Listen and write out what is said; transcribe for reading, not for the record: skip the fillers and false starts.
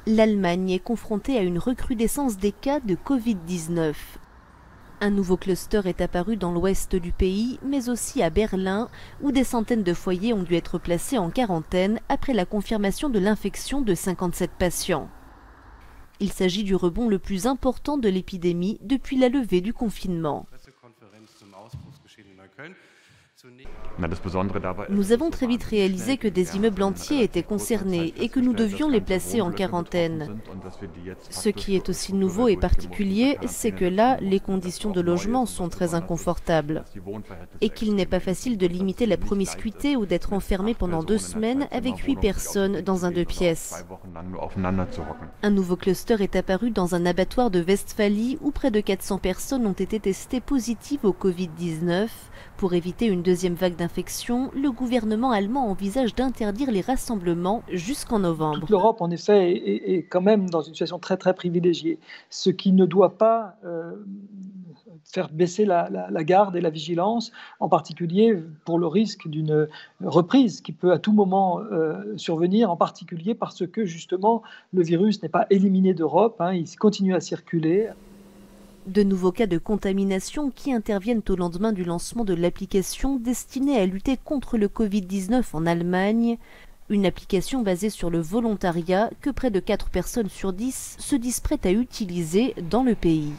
L'Allemagne est confrontée à une recrudescence des cas de Covid-19. Un nouveau cluster est apparu dans l'ouest du pays, mais aussi à Berlin, où des centaines de foyers ont dû être placés en quarantaine après la confirmation de l'infection de 57 patients. Il s'agit du rebond le plus important de l'épidémie depuis la levée du confinement. Nous avons très vite réalisé que des immeubles entiers étaient concernés et que nous devions les placer en quarantaine. Ce qui est aussi nouveau et particulier, c'est que là, les conditions de logement sont très inconfortables et qu'il n'est pas facile de limiter la promiscuité ou d'être enfermé pendant 2 semaines avec 8 personnes dans un 2 pièces. Un nouveau cluster est apparu dans un abattoir de Westphalie où près de 400 personnes ont été testées positives au Covid-19. Pour éviter une deuxième vague d'infection, le gouvernement allemand envisage d'interdire les rassemblements jusqu'en novembre. Toute l'Europe, en effet, est quand même dans une situation très très privilégiée, ce qui ne doit pas faire baisser la garde et la vigilance, en particulier pour le risque d'une reprise qui peut à tout moment survenir, en particulier parce que justement le virus n'est pas éliminé d'Europe, il continue à circuler. De nouveaux cas de contamination qui interviennent au lendemain du lancement de l'application destinée à lutter contre le Covid-19 en Allemagne. Une application basée sur le volontariat que près de 4 personnes sur 10 se disent prêtes à utiliser dans le pays.